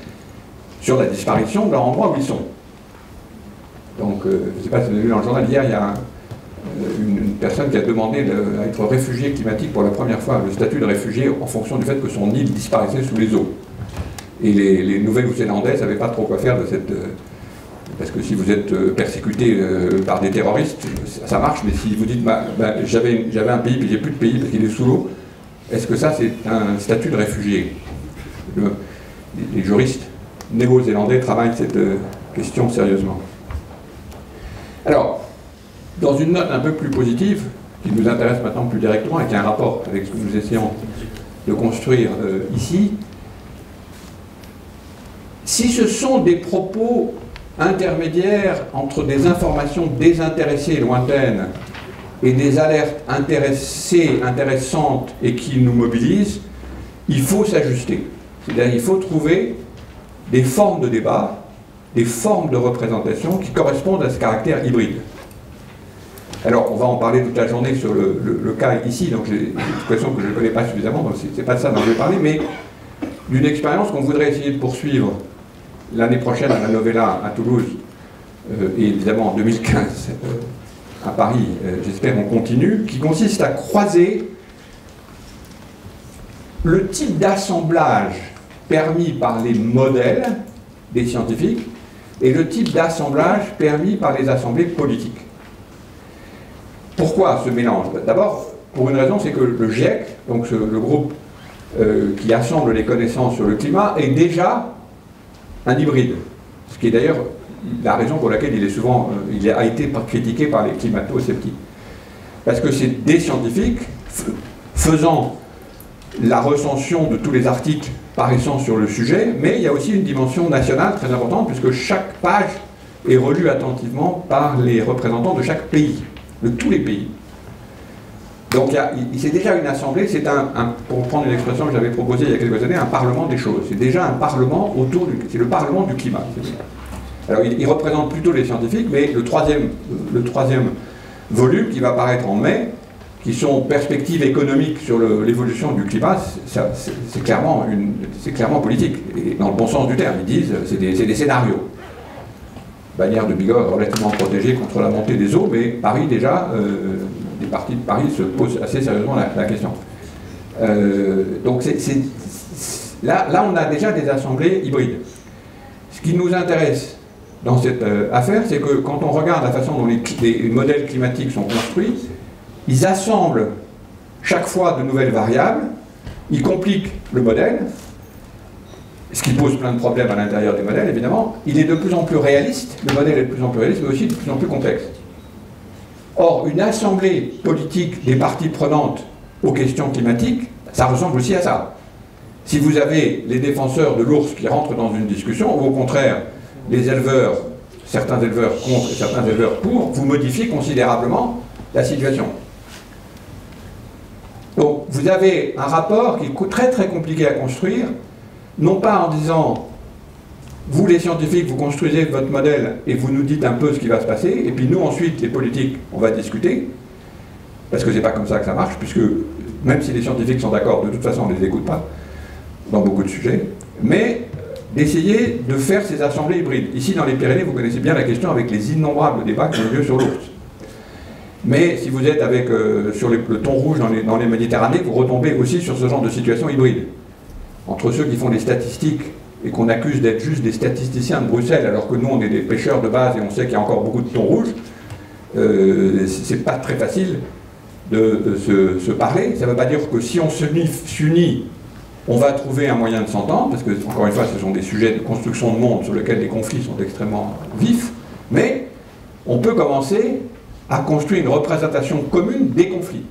sur la disparition de l'endroit où ils sont. Donc, je ne sais pas si vous avez vu dans le journal, hier, il y a une personne qui a demandé à être réfugié climatique pour la première fois, le statut de réfugié en fonction du fait que son île disparaissait sous les eaux. Et les Nouvelles-Zélandais ne savaient pas trop quoi faire de cette... parce que si vous êtes persécuté par des terroristes, ça marche, mais si vous dites j'avais un pays puis j'ai plus de pays parce qu'il est sous l'eau, est-ce que ça c'est un statut de réfugié? Les juristes néo-zélandais travaillent cette question sérieusement. Alors, dans une note un peu plus positive, qui nous intéresse maintenant plus directement et qui a un rapport avec ce que nous essayons de construire ici, si ce sont des propos intermédiaires entre des informations désintéressées et lointaines et des alertes intéressées, intéressantes et qui nous mobilisent, il faut s'ajuster. C'est-à-dire qu'il faut trouver des formes de débat, des formes de représentation qui correspondent à ce caractère hybride. Alors, on va en parler toute la journée sur le cas ici, donc j'ai l'impression que je ne connais pas suffisamment, donc c'est pas de ça dont je vais parler, mais d'une expérience qu'on voudrait essayer de poursuivre l'année prochaine à la Novella à Toulouse, et évidemment en 2015 à Paris, j'espère on continue, qui consiste à croiser le type d'assemblage permis par les modèles des scientifiques et le type d'assemblage permis par les assemblées politiques. Pourquoi ce mélange? D'abord, pour une raison, c'est que le GIEC, donc le groupe qui assemble les connaissances sur le climat, est déjà un hybride. Ce qui est d'ailleurs la raison pour laquelle il a été critiqué par les climato-sceptiques. Parce que c'est des scientifiques faisant la recension de tous les articles paraissant sur le sujet, mais il y a aussi une dimension nationale très importante, puisque chaque page est relue attentivement par les représentants de chaque pays, de tous les pays. Donc c'est déjà une assemblée, c'est pour prendre une expression que j'avais proposée il y a quelques années, un parlement des choses. C'est déjà un parlement c'est le parlement du climat. Alors il représente plutôt les scientifiques, mais le troisième volume qui va paraître en mai, qui sont perspectives économiques sur l'évolution du climat, c'est clairement politique, et dans le bon sens du terme. Ils disent c'est des scénarios. Bannière de Bigorre relativement protégée contre la montée des eaux, mais Paris déjà, des parties de Paris se posent assez sérieusement la question. Donc là on a déjà des assemblées hybrides. Ce qui nous intéresse dans cette affaire, c'est que quand on regarde la façon dont les modèles climatiques sont construits, ils assemblent chaque fois de nouvelles variables, ils compliquent le modèle, ce qui pose plein de problèmes à l'intérieur des modèles, évidemment. Il est de plus en plus réaliste, le modèle est de plus en plus réaliste, mais aussi de plus en plus complexe. Or, une assemblée politique des parties prenantes aux questions climatiques, ça ressemble aussi à ça. Si vous avez les défenseurs de l'ours qui rentrent dans une discussion, ou au contraire, les éleveurs, certains éleveurs contre et certains éleveurs pour, vous modifiez considérablement la situation. Donc, vous avez un rapport qui est très très compliqué à construire, non pas en disant, vous les scientifiques, vous construisez votre modèle et vous nous dites un peu ce qui va se passer, et puis nous ensuite, les politiques, on va discuter, parce que c'est pas comme ça que ça marche, puisque même si les scientifiques sont d'accord, de toute façon on ne les écoute pas, dans beaucoup de sujets. mais d'essayer de faire ces assemblées hybrides. Ici, dans les Pyrénées, vous connaissez bien la question avec les innombrables débats qui ont lieu sur l'ours. Mais si vous êtes avec, sur le thon rouge dans les Méditerranées, vous retombez aussi sur ce genre de situation hybride. Entre ceux qui font des statistiques et qu'on accuse d'être juste des statisticiens de Bruxelles, alors que nous, on est des pêcheurs de base et on sait qu'il y a encore beaucoup de thon rouge, c'est pas très facile de se parler. Ça ne veut pas dire que si on s'unit, on va trouver un moyen de s'entendre, parce que, encore une fois, ce sont des sujets de construction de monde sur lesquels les conflits sont extrêmement vifs, mais on peut commencer à construire une représentation commune des conflits.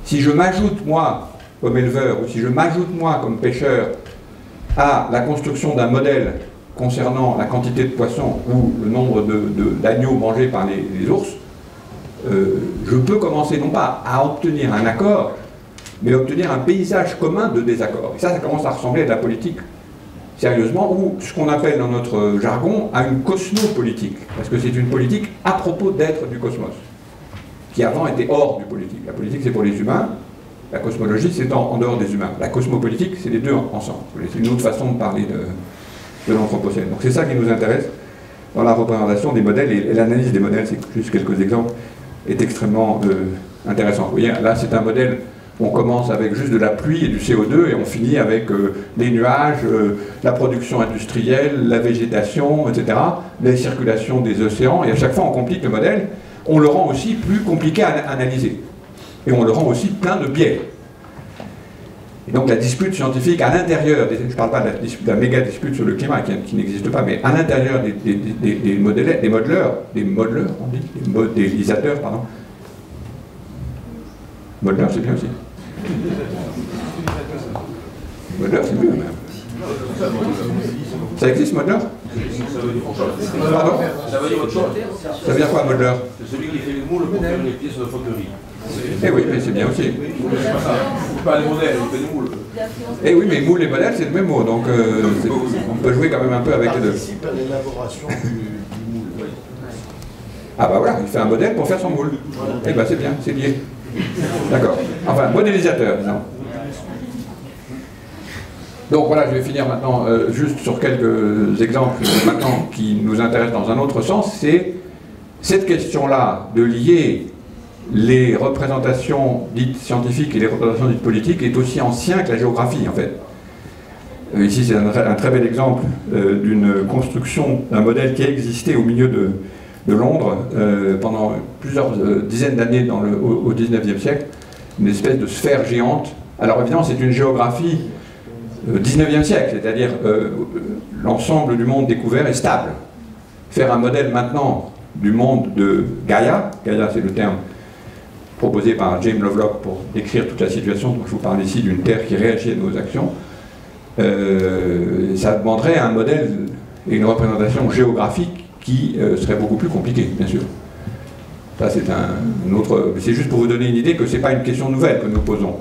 Si je m'ajoute, moi, comme éleveur, ou si je m'ajoute, moi, comme pêcheur, à la construction d'un modèle concernant la quantité de poissons ou le nombre d'agneaux mangés par les ours, je peux commencer non pas à obtenir un accord, mais obtenir un paysage commun de désaccord. Et ça commence à ressembler à de la politique, sérieusement, ou ce qu'on appelle dans notre jargon à une cosmopolitique, parce que c'est une politique à propos d'être du cosmos, qui avant était hors du politique. La politique, c'est pour les humains, la cosmologie, c'est en dehors des humains. La cosmopolitique, c'est les deux ensemble. C'est une autre façon de parler de l'anthropocène. Donc c'est ça qui nous intéresse dans la représentation des modèles, et l'analyse des modèles, c'est juste quelques exemples, est extrêmement intéressant. Vous voyez, là, c'est un modèle. On commence avec juste de la pluie et du CO2 et on finit avec les nuages, la production industrielle, la végétation, etc., les circulations des océans. Et à chaque fois, on complique le modèle. On le rend aussi plus compliqué à analyser. Et on le rend aussi plein de biais. Et donc la dispute scientifique à l'intérieur, je ne parle pas de la méga dispute sur le climat qui n'existe pas, mais à l'intérieur des modeleurs, on dit, des modélisateurs, pardon. Modeleur, c'est bien aussi. Modeleur, c'est mieux même. Ça existe, modeleur? Pardon? Ça veut dire autre chose. Ça veut dire quoi, modeleur? C'est celui qui fait les moules pour faire les pièces de fauteuil. Eh oui, mais c'est bien aussi. Pas les modèles, il fait les moules. Eh oui, mais moule et modèle, c'est le même mot, donc on peut jouer quand même un peu avec les deux. Participe à l'élaboration du moule. Ah bah voilà, il fait un modèle pour faire son moule. Eh ben c'est bien, c'est lié. D'accord. Enfin, modélisateur, non. Donc voilà, je vais finir maintenant juste sur quelques exemples maintenant qui nous intéressent dans un autre sens. C'est cette question-là de lier les représentations dites scientifiques et les représentations dites politiques est aussi ancien que la géographie en fait. Ici c'est un très bel exemple d'une construction d'un modèle qui a existé au milieu de Londres pendant plusieurs dizaines d'années au XIXe siècle, une espèce de sphère géante. Alors évidemment c'est une géographie 19e siècle, c'est-à-dire l'ensemble du monde découvert est stable. Faire un modèle maintenant du monde de Gaïa, Gaïa c'est le terme proposé par James Lovelock pour décrire toute la situation, donc je vous parle ici d'une Terre qui réagit à nos actions, ça demanderait un modèle et une représentation géographique qui serait beaucoup plus compliquée, bien sûr. Ça c'est un autre... C'est juste pour vous donner une idée que ce n'est pas une question nouvelle que nous posons.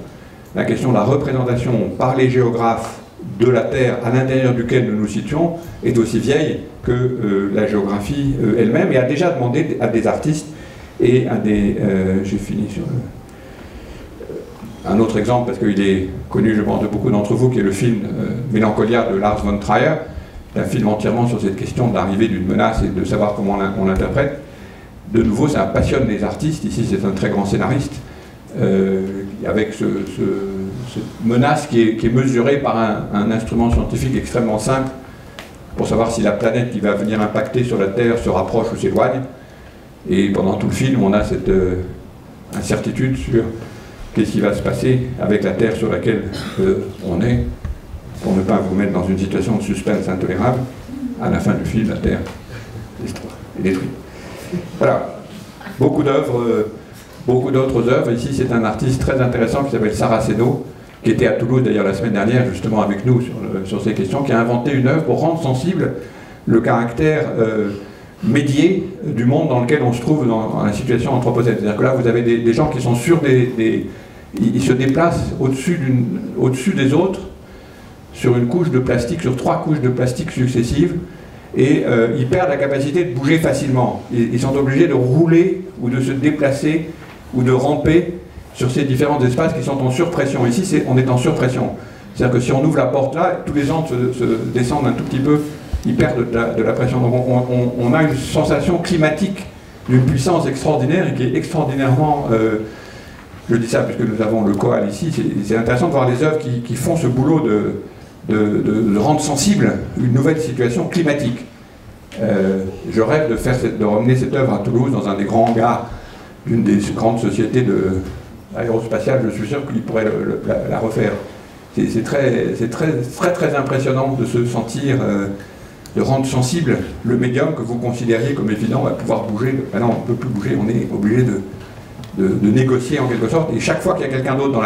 La question de la représentation par les géographes de la Terre à l'intérieur duquel nous nous situons est aussi vieille que la géographie elle-même et a déjà demandé à des artistes et à des... j'ai fini sur un autre exemple parce qu'il est connu je pense de beaucoup d'entre vous qui est le film Mélancolia de Lars von Trier, un film entièrement sur cette question de l'arrivée d'une menace et de savoir comment on l'interprète. De nouveau ça passionne les artistes, ici c'est un très grand scénariste avec cette menace qui est mesurée par un instrument scientifique extrêmement simple pour savoir si la planète qui va venir impacter sur la Terre se rapproche ou s'éloigne. Et pendant tout le film, on a cette incertitude sur qu'est-ce qui va se passer avec la Terre sur laquelle on est, pour ne pas vous mettre dans une situation de suspense intolérable. À la fin du film, la Terre est détruite. Voilà, beaucoup d'œuvres. Beaucoup d'autres œuvres. Ici, c'est un artiste très intéressant qui s'appelle Saraceno, qui était à Toulouse d'ailleurs la semaine dernière, justement avec nous sur ces questions, qui a inventé une œuvre pour rendre sensible le caractère médié du monde dans lequel on se trouve dans la situation anthropocène. C'est-à-dire que là, vous avez des gens qui sont sur ils se déplacent au-dessus des autres sur une couche de plastique, sur 3 couches de plastique successives, et ils perdent la capacité de bouger facilement. Ils sont obligés de rouler ou de se déplacer ou de ramper sur ces différents espaces qui sont en surpression. Ici, on est en surpression. C'est-à-dire que si on ouvre la porte là, tous les gens se descendent un tout petit peu, ils perdent de la pression. Donc on a une sensation climatique d'une puissance extraordinaire et qui est extraordinairement... je dis ça puisque nous avons le COAL ici, c'est intéressant de voir les œuvres qui font ce boulot de rendre sensible une nouvelle situation climatique. Je rêve de ramener cette œuvre à Toulouse dans un des grands hangars d'une des grandes sociétés aérospatiales. Je suis sûr qu'il pourrait la refaire. C'est très impressionnant de se sentir, de rendre sensible le médium que vous considériez comme évident va pouvoir bouger. Maintenant, on ne peut plus bouger, on est obligé de négocier en quelque sorte. Et chaque fois qu'il y a quelqu'un d'autre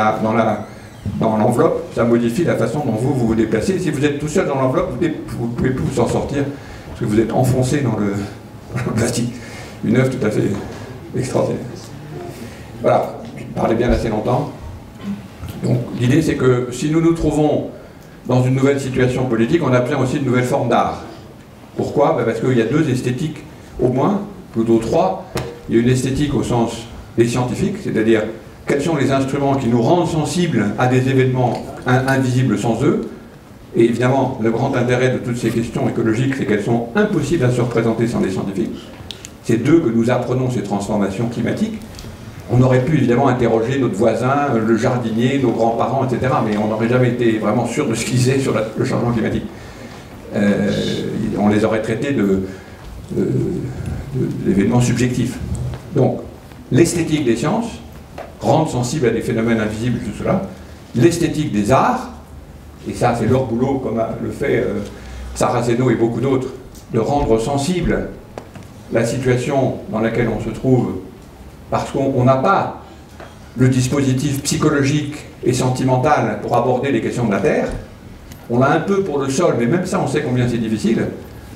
dans l'enveloppe, ça modifie la façon dont vous déplacez. Si vous êtes tout seul dans l'enveloppe, vous ne pouvez plus vous en sortir parce que vous êtes enfoncé dans le plastique. Une œuvre tout à fait extraordinaire. Voilà, je parlais bien assez longtemps. Donc l'idée c'est que si nous nous trouvons dans une nouvelle situation politique, on a besoin aussi de nouvelles formes d'art. Pourquoi? Parce qu'il y a deux esthétiques au moins, plutôt trois. Il y a une esthétique au sens des scientifiques, c'est-à-dire quels sont les instruments qui nous rendent sensibles à des événements invisibles sans eux. Et évidemment, le grand intérêt de toutes ces questions écologiques, c'est qu'elles sont impossibles à se représenter sans des scientifiques. C'est d'eux que nous apprenons ces transformations climatiques. On aurait pu évidemment interroger notre voisin, le jardinier, nos grands-parents, etc. Mais on n'aurait jamais été vraiment sûr de ce qu'ils disaient sur le changement climatique. On les aurait traités d'événements subjectifs. Donc, l'esthétique des sciences, rendre sensible à des phénomènes invisibles, tout cela. L'esthétique des arts, et ça c'est leur boulot, comme le fait Saraceno et beaucoup d'autres, de rendre sensible la situation dans laquelle on se trouve, parce qu'on n'a pas le dispositif psychologique et sentimental pour aborder les questions de la Terre. On l'a un peu pour le sol, mais même ça on sait combien c'est difficile.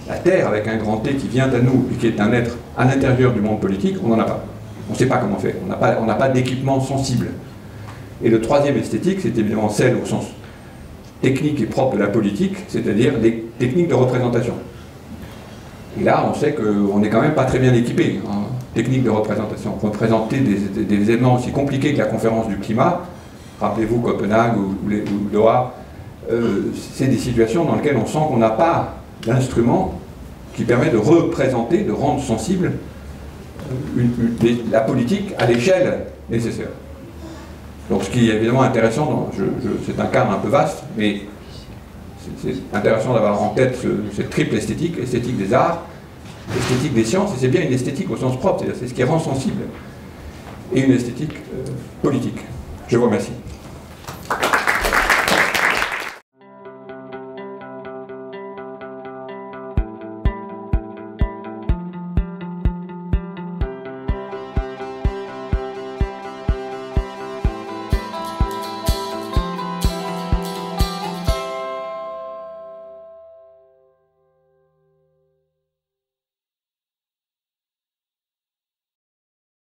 La Terre avec un grand T qui vient à nous et qui est un être à l'intérieur du monde politique, on n'en a pas. On ne sait pas comment faire, on n'a pas d'équipement sensible. Et le troisième esthétique, c'est évidemment celle au sens technique et propre de la politique, c'est-à-dire les techniques de représentation. Et là, on sait qu'on n'est quand même pas très bien équipé en technique de représentation. Représenter des événements aussi compliqués que la conférence du climat, rappelez-vous Copenhague ou Doha, c'est des situations dans lesquelles on sent qu'on n'a pas l'instrument qui permet de représenter, de rendre sensible la politique à l'échelle nécessaire. Donc ce qui est évidemment intéressant, c'est un cadre un peu vaste, mais c'est intéressant d'avoir en tête cette triple esthétique, esthétique des arts, esthétique des sciences, et c'est bien une esthétique au sens propre, c'est-à-dire c'est ce qui rend sensible, et une esthétique politique. Je vous remercie.